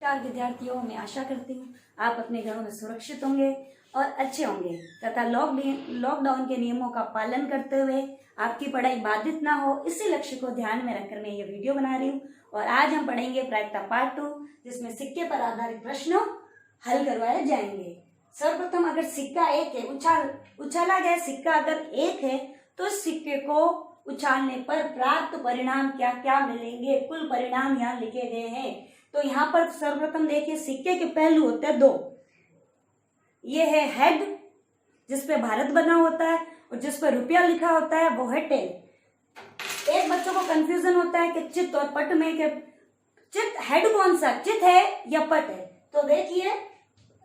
नमस्कार विद्यार्थियों, मैं आशा करती हूँ आप अपने घरों में सुरक्षित होंगे और अच्छे होंगे तथा लॉकडाउन के नियमों का पालन करते हुए आपकी पढ़ाई बाधित ना हो, इसी लक्ष्य को ध्यान में रखकर मैं ये वीडियो बना रही हूँ। और आज हम पढ़ेंगे प्रायिकता पार्ट 2, जिसमें सिक्के पर आधारित प्रश्न हल करवाए जाएंगे। सर्वप्रथम, अगर सिक्का एक है, उछाला गया सिक्का अगर एक है तो सिक्के को उछालने पर प्राप्त परिणाम क्या क्या मिलेंगे, कुल परिणाम यहाँ लिखे गए हैं। तो यहाँ पर सर्वप्रथम देखिए, सिक्के के पहलू होते हैं दो। ये है हेड, जिसपे भारत बना होता है, और जिस पर रुपया लिखा होता है वो है टेल। एक बच्चों को कंफ्यूजन होता है कि चित और पट में, कि चित हेड कौन सा, चित है या पट है। तो देखिए,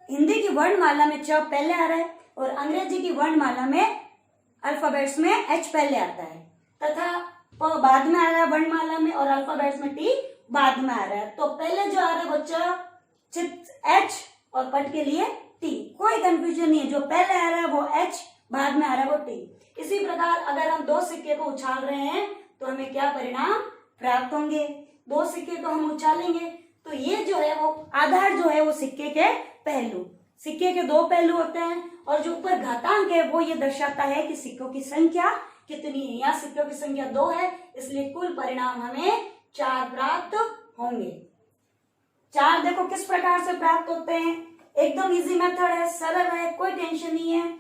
हिंदी की वर्णमाला में च पहले आ रहा है और अंग्रेजी की वर्णमाला में अल्फाबेट्स में एच पहले आता है, तथा प बाद में आ रहा है वर्णमाला में, और अल्फाबेट्स में टी बाद में आ रहा है। तो पहले जो आ रहा है वो च, चित एच और पट के लिए टी। कोई कंफ्यूजन नहीं है, जो पहले आ रहा है वो एच, बाद में आ रहा है वो टी। इसी प्रकार अगर हम दो सिक्के को उछाल रहे हैं तो हमें क्या परिणाम प्राप्त होंगे। दो सिक्के को हम उछालेंगे तो ये जो है वो आधार जो है वो सिक्के के पहलू, सिक्के के दो पहलू होते हैं, और जो ऊपर घातांक है वो ये दर्शाता है कि सिक्कों की संख्या कितनी है। यहाँ सिक्कों की संख्या 2 है, इसलिए कुल परिणाम हमें 4 प्राप्त होंगे। 4 देखो किस प्रकार से प्राप्त होते हैं, एकदम इजी मेथड है, सरल है, कोई टेंशन नहीं है।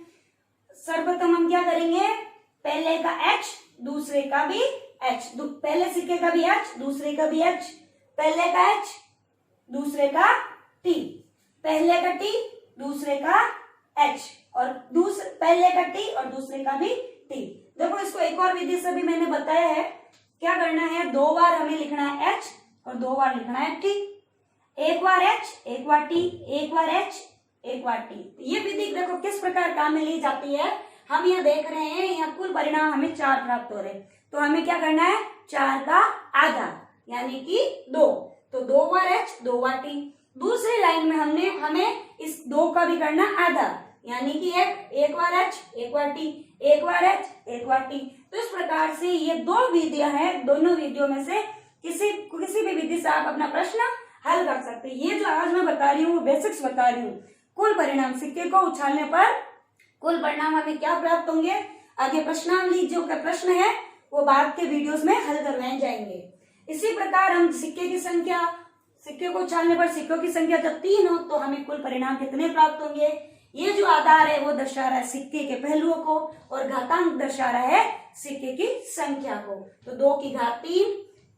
सर्वप्रथम हम क्या करेंगे, पहले का h दूसरे का भी h, पहले सिक्के का भी h दूसरे का भी h, पहले का h दूसरे का t, पहले का t दूसरे का h, और पहले का t और दूसरे का भी t। देखो, इसको एक और विधि से भी मैंने बताया है। क्या करना है, 2 बार हमें लिखना है h और 2 बार लिखना है t। एक बार h एक बार t, एक बार h एक बार t। ये विधि देखो किस प्रकार काम में ली जाती है। हम यहाँ देख रहे हैं, यहाँ कुल परिणाम हमें 4 प्राप्त हो रहे हैं, तो हमें क्या करना है, 4 का आधा यानी कि 2। तो 2 बार h 2 बार t। दूसरी लाइन में हमें इस 2 का भी करना आधा, यानी कि एक बार h एक बार t, एक बार h एक बार t। तो इस प्रकार से ये 2 विधियां हैं, दोनों विधियों में से किसी भी विधि से आप अपना प्रश्न हल कर सकते हैं। ये जो आज मैं बता रही हूँ बेसिक्स बता रही हूँ। कुल परिणाम, सिक्के को उछालने पर कुल परिणाम हमें क्या प्राप्त होंगे, आगे प्रश्नावली जो का प्रश्न है वो बाद के वीडियोस में हल करवाए जाएंगे। इसी प्रकार हम सिक्के को उछालने पर सिक्कों की संख्या जब 3 हो तो हमें कुल परिणाम कितने प्राप्त होंगे। ये जो आधार है वो दर्शा रहा है सिक्के के पहलुओं को, और घातांक दर्शा रहा है सिक्के की संख्या को। तो 2 की घात 3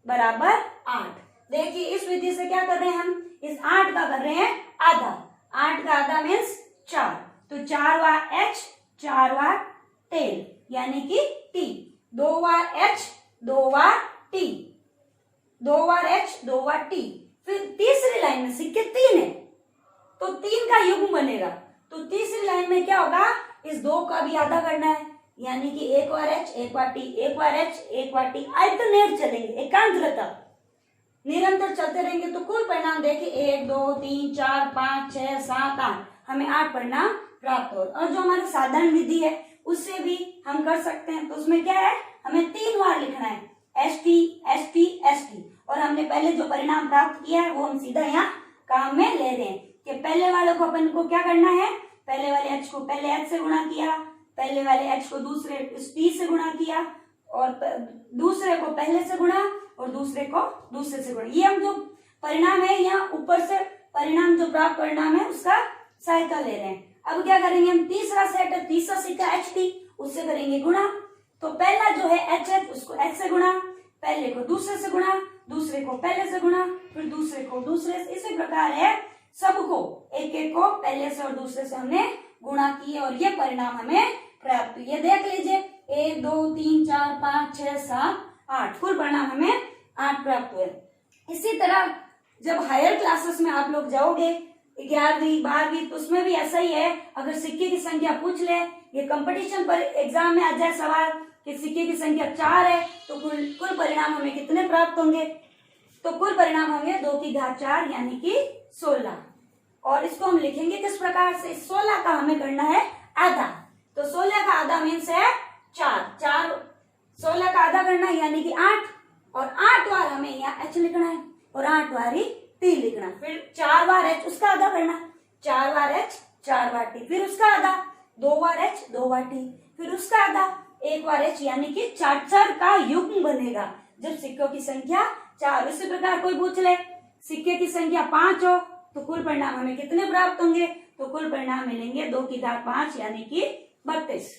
बराबर 8। देखिए, इस विधि से क्या कर रहे हैं, हम इस 8 का कर रहे हैं आधा। 8 का आधा मीन्स 4, तो 4 बार h 4 बार टेल यानी कि t। 2 बार h 2 बार t, 2 बार h 2 बार t। फिर तीसरी लाइन में सिक्के 3 है तो 3 का युग्म बनेगा। तो तीसरी लाइन में क्या होगा, इस 2 का भी आधा करना है, यानी कि एक बार h एक बार t, एक बार h एक बार t। अल्टरनेट चलेंगे, एकांतरता निरंतर चलते रहेंगे। तो कुल परिणाम देखिए 1 2 3 4 5 6 7 8, हमें 8 परिणाम प्राप्त हो। और जो हमारी साधारण विधि है उससे भी हम कर सकते हैं। तो उसमें क्या है, हमें 3 बार लिखना है st st st, और हमने पहले जो परिणाम प्राप्त किया है वो हम सीधा यहाँ काम में ले रहे हैं कि पहले वाले को अपन को क्या करना है, पहले वाले h को पहले h से गुणा किया, पहले वाले h को दूसरे t से गुणा किया, और दूसरे को पहले से गुणा और दूसरे को दूसरे से गुणा। ये हम जो परिणाम है यहाँ ऊपर से परिणाम जो प्राप्त परिणाम है उसका सहायता ले रहे हैं। अब क्या करेंगे, हम तीसरा सेट है, तीसरा सिक्का एच टी, उससे करेंगे गुणा। तो पहला जो है एच है उसको एच से गुणा, पहले को दूसरे से गुणा, दूसरे को पहले से गुणा, फिर दूसरे को दूसरे से। इसी प्रकार है, सबको एक एक को पहले से और दूसरे से हमने गुणा किए और ये परिणाम हमें प्राप्त हुए। ये देख लीजिए 1 2 3 4 5 6 7 8, कुल परिणाम हमें 8 प्राप्त हुए। इसी तरह जब हायर क्लासेस में आप लोग जाओगे 11वीं 12वीं, तो उसमें भी ऐसा ही है। अगर सिक्के की संख्या पूछ ले, ये कंपटीशन पर एग्जाम में आ जाए सवाल कि सिक्के की संख्या 4 है तो कुल परिणाम हमें कितने प्राप्त होंगे, तो कुल परिणाम होंगे 2 की घात 4 यानी कि 16। और इसको हम लिखेंगे किस प्रकार से, 16 का हमें करना है आधा। तो 16 का आधा मीन्स है 4, 16 का आधा करना है यानी कि 8, और 8 बार हमें यहाँ h लिखना है और 8 बारी 3 लिखना, फिर 4 बार h उसका आधा करना, 4 बार h 4 बार t, फिर उसका आधा 2 बार h 2 बार t, फिर उसका आधा 1 बार h, यानी कि 4 का युग्म बनेगा जब सिक्कों की संख्या 4। इसी प्रकार कोई पूछ ले सिक्के की संख्या 5 हो तो कुल परिणाम हमें कितने प्राप्त होंगे, तो कुल परिणाम मिलेंगे 2 की घात 5 यानी कि 32।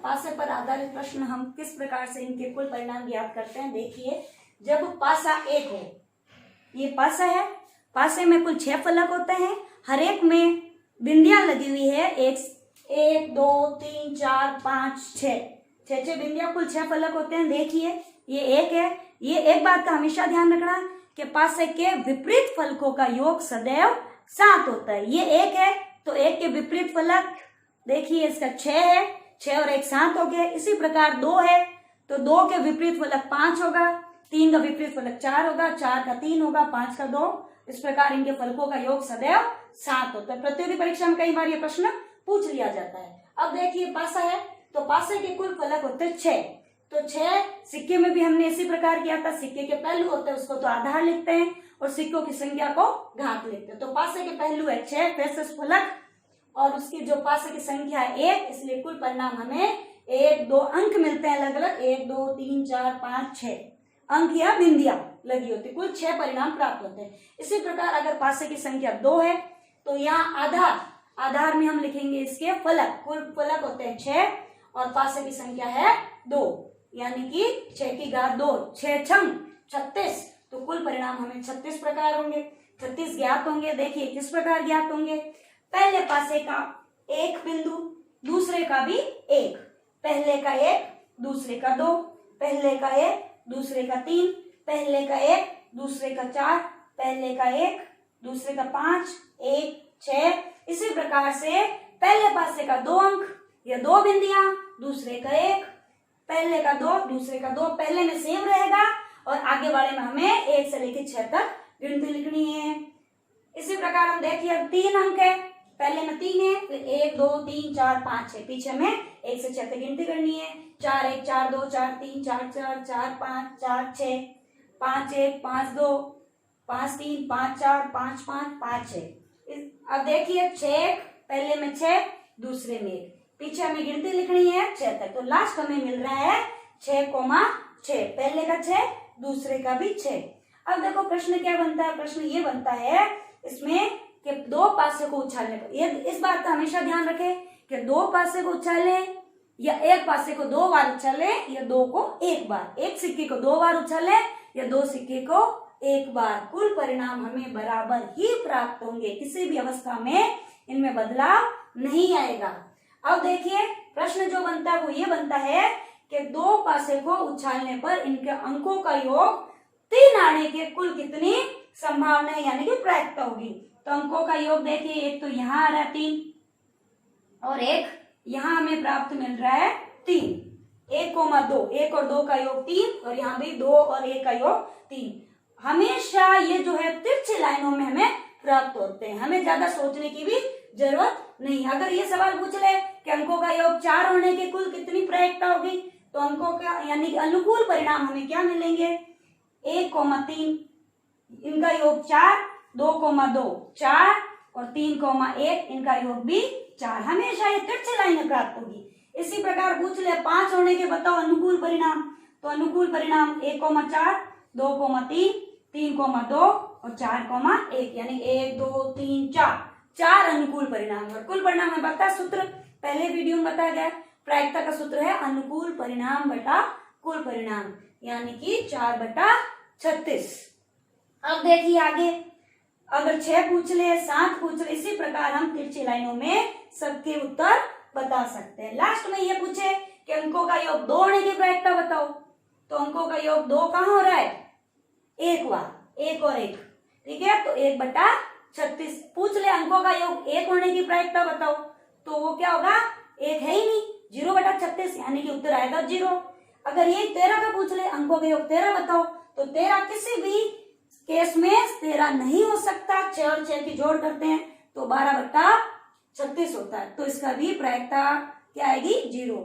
पासे पर आधारित प्रश्न हम किस प्रकार से इनके कुल परिणाम ज्ञात करते हैं। देखिए, जब पासा 1 हो, ये पासा है, पासे में कुल 6 फलक होते हैं, हर एक में बिंदियां लगी हुई है, 1 2 3 4 5 6 बिंदियां, कुल 6 फलक होते हैं। देखिए ये 1 है, ये एक बात का हमेशा ध्यान रखना कि पासे के विपरीत फलकों का योग सदैव 7 होता है। ये 1 है तो 1 के विपरीत फलक देखिए इसका 6 है, 6 और 1 7 हो गए। इसी प्रकार 2 है तो 2 के विपरीत फलक 5 होगा, 3 का विपरीत फलक 4 होगा, 4 का 3 होगा, 5 का 2। इस प्रकार इनके फलकों का योग सदैव 7 होता है। प्रतियोगी परीक्षा में कई बार ये प्रश्न पूछ लिया जाता है। अब देखिए पासा है तो पासे के कुल फलक होते हैं 6, तो 6 सिक्के में भी हमने इसी प्रकार किया था, सिक्के के पहलू होते हैं उसको तो आधार लिखते हैं और सिक्कों की संख्या को घात लिखते हैं। तो पासे के पहलू है 6 पेशस फलक और उसकी जो पासे की संख्या है 1, इसलिए कुल परिणाम हमें 1 2 अंक मिलते हैं अलग अलग, 1 2 3 4 5 6 अंक या बिंदियां लगी होती, कुल 6 परिणाम प्राप्त होते हैं। इसी प्रकार अगर पासे की संख्या 2 है तो यहाँ आधार में हम लिखेंगे इसके फलक, कुल फलक होते हैं 6 और पासे की संख्या है 2, यानी कि 6 की घात 2, 6 छंग 36, तो कुल परिणाम हमें 36 प्रकार होंगे, 36 ज्ञात होंगे। देखिए किस प्रकार ज्ञात होंगे, पहले पासे का 1 बिंदु, दूसरे का भी 1, पहले का 1 दूसरे का 2, पहले का 1 दूसरे का 3, पहले का 1 दूसरे का 4, पहले का 1 दूसरे का 5 1 6। इसी प्रकार से पहले पासे का 2 अंक या 2 बिंदियां, दूसरे का 1, पहले का 2 दूसरे का 2, पहले में सेम रहेगा और आगे वाले में हमें 1 से लेकर 6 तक गिनती लिखनी है। इसी प्रकार हम देखिए 3 अंक है, पहले में 3 है, फिर 1 2 3 4 5 6, पीछे में 1 से 6 तक गिनती करनी है। 4 1 4 2 4 3 4 4 4 5 4 6, 5 1 5 2 5 3 5 4 5 5 5 6। अब देखिए 6 पहले में 6 दूसरे में 1, पीछे हमें गिनती लिखनी है 6 तक, तो लास्ट हमें मिल रहा है 6,6, पहले का 6 दूसरे का भी 6। अब देखो प्रश्न क्या बनता है, प्रश्न ये बनता है इसमें कि 2 पासे को उछालने पर, ये इस बात का हमेशा ध्यान रखें कि 2 पासे को उछाले या 1 पासे को 2 बार उछाले या 2 को 1 बार, 1 सिक्के को 2 बार उछाले या 2 सिक्के को 1 बार, कुल परिणाम हमें बराबर ही प्राप्त होंगे, किसी भी अवस्था में इनमें बदलाव नहीं आएगा। अब देखिए प्रश्न जो बनता है वो ये बनता है कि 2 पासे को उछालने पर इनके अंकों का योग 3 आने के कुल कितनी संभावना है, यानी कि प्रायिकता होगी। तो अंकों का योग देखिए, एक तो यहाँ आ रहा है 3 और एक यहाँ हमें प्राप्त मिल रहा है 3, 1,2, 1 और 2 का योग 3 और यहाँ भी 2 और 1 का योग 3। हमेशा ये जो है तिरछी लाइनों में हमें प्राप्त होते हैं, हमें ज्यादा सोचने की भी जरूरत नहीं। अगर ये सवाल पूछ ले कि अंकों का योग 4 होने के कुल कितनी प्रायिकता होगी, तो अंकों का यानी कि अनुकूल परिणाम हमें क्या मिलेंगे, 1,3, इनका योग 4, 2,2 4 और 3,1 इनका योग भी 4। हमेशा ये तिरछी लाइनें प्राप्त होगी। इसी प्रकार पूछ ले 5 होने के बताओ अनुकूल परिणाम, तो अनुकूल परिणाम 1,4, 2,3, 3,2 और 4,1, यानी 1 2 3 4 अनुकूल परिणाम। और कुल परिणाम में बता सूत्र पहले वीडियो में बताया गया, प्रायिकता का सूत्र है अनुकूल परिणाम बटा कुल परिणाम, यानी कि 4/36। अब देखिए आगे, अगर 6 पूछ ले 7 पूछ ले, इसी प्रकार हम तिरछी लाइनों में सबके उत्तर बता सकते हैं। लास्ट में ये पूछे कि अंकों का योग 2 होने की प्रायिकता बताओ, तो अंकों का योग 2 कहाँ हो रहा है, 1 बार, 1 और 1, ठीक है, तो 1/36। पूछ ले अंकों का योग 1 होने की प्रायिकता बताओ, तो वो क्या होगा, 1 है ही नहीं, 0/36, यानी कि उत्तर आएगा 0। अगर ये 13 का पूछ ले अंकों का योग 13 बताओ, तो 13 किसी भी केस में 13 नहीं हो सकता, 6 और 6 की जोड़ करते हैं तो 12/36 होता है, तो इसका भी प्रायिकता क्या आएगी, 0।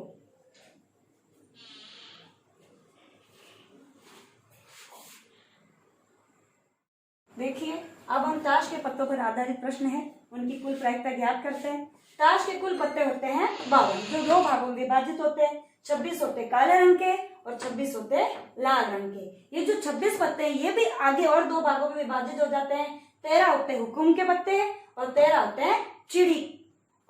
देखिए अब हम ताश के पत्तों पर आधारित प्रश्न है उनकी कुल प्रायिकता ज्ञात करते हैं। ताश के कुल पत्ते होते हैं 52, जो 2 भागों में विभाजित होते हैं। 26 होते काले रंग के और 26 होते लाल रंग के। ये जो 26 पत्ते हैं ये भी आगे और 2 भागों में विभाजित हो जाते हैं। 13 होते हुकुम के पत्ते और 13 होते हैं चिड़ी।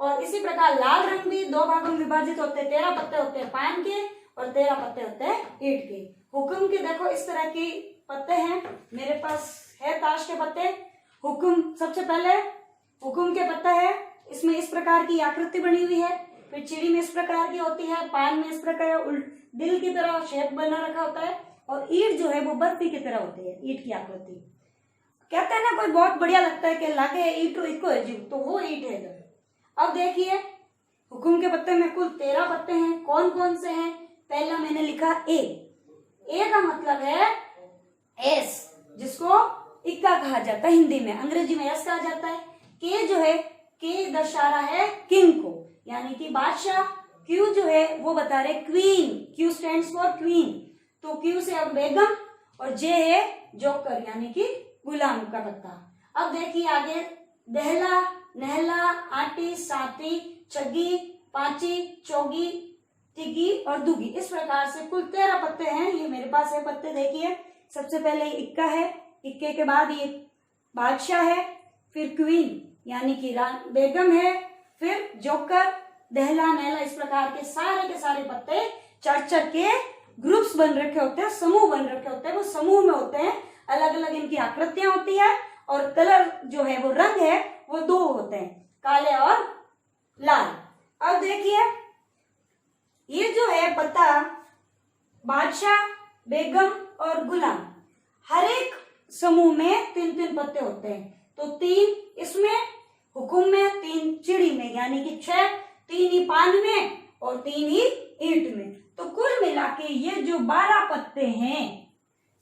और इसी प्रकार लाल रंग भी 2 भागों में विभाजित होते हैं। 13 पत्ते होते हैं पान के और 13 पत्ते होते हैं ईंट के। हुकुम के देखो इस तरह की पत्ते हैं, मेरे पास है ताश के पत्ते। हुकुम सबसे पहले हुकुम के पत्ता है, इसमें इस प्रकार की आकृति बनी हुई है। फिर चिड़ी में इस प्रकार की होती है, पान में इस प्रकार दिल की तरह शेप बना रखा होता है और ईंट जो है वो बर्फी की तरह होती है, ईंट की आकृति। कहते हैं ना कोई बहुत बढ़िया लगता है कि लागे ईंट इको है जीव, तो वो ईंट है इधर। अब देखिए हुकुम के पत्ते में कुल 13 पत्ते हैं। कौन कौन से हैं? पहला मैंने लिखा ए का मतलब है एस, जिसको इक्का कहा जाता है हिंदी में, अंग्रेजी में एस कहा जाता है। के जो है के दर्शा रहा है किंग को, यानी कि बादशाह। क्यू जो है वो बता रहे queen, Q stands for queen, तो क्यू से अब बेगम। और जे है जोकर, यानी कि गुलाम का पत्ता। अब देखिए आगे दहला, नहला, आटी, साती, चग्गी, पांची, चौगी, तिगी और दुगी, इस प्रकार से कुल 13 पत्ते हैं। ये मेरे पास है पत्ते। देखिए सबसे पहले इक्का है, इक्के के बाद ये बादशाह है, फिर क्वीन यानी कि बेगम है, फिर जोकर, दहला, नहला, इस प्रकार के सारे पत्ते 4-4 के ग्रुप्स बन रखे होते हैं, समूह बन रखे होते हैं। वो समूह में होते हैं, अलग अलग इनकी आकृतियां होती है और कलर जो है वो रंग है वो 2 होते हैं, काले और लाल। अब देखिए ये जो है पत्ता बादशाह, बेगम और गुलाम, हर एक समूह में 3-3 पत्ते होते हैं। तो 3 इसमें हुकुम में, 3 चिड़ी में, यानी कि 6, 3 ही पान में और 3 ही ईंट में। तो कुल मिला के ये जो 12 पत्ते हैं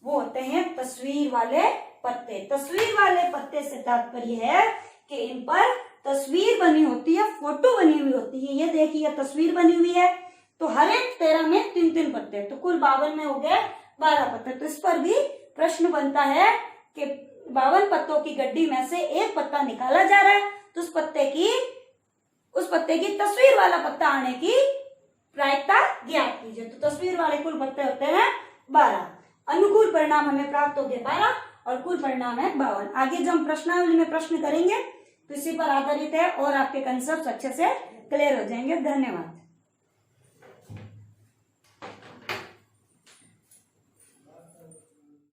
वो होते हैं तस्वीर वाले पत्ते। तस्वीर वाले पत्ते से तात्पर्य है कि इन पर तस्वीर बनी होती है, फोटो बनी हुई होती है। ये देखिए तस्वीर बनी हुई है, तो हर एक 13 में 3-3 पत्ते, तो कुल 52 में हो गए 12 पत्ते। तो इस पर भी प्रश्न बनता है कि 52 पत्तों की गड्डी में से एक पत्ता निकाला जा रहा है, तो उस पत्ते की तस्वीर वाला पत्ता आने की प्रायिकता ज्ञात कीजिए। तो तस्वीर वाले कुल पत्ते होते हैं 12। अनुकूल परिणाम हमें प्राप्त हो गए 12 और कुल परिणाम है 52। आगे जब हम प्रश्नावली में प्रश्न करेंगे तो इसी पर आधारित है और आपके कंसेप्ट अच्छे से क्लियर हो जाएंगे। धन्यवाद।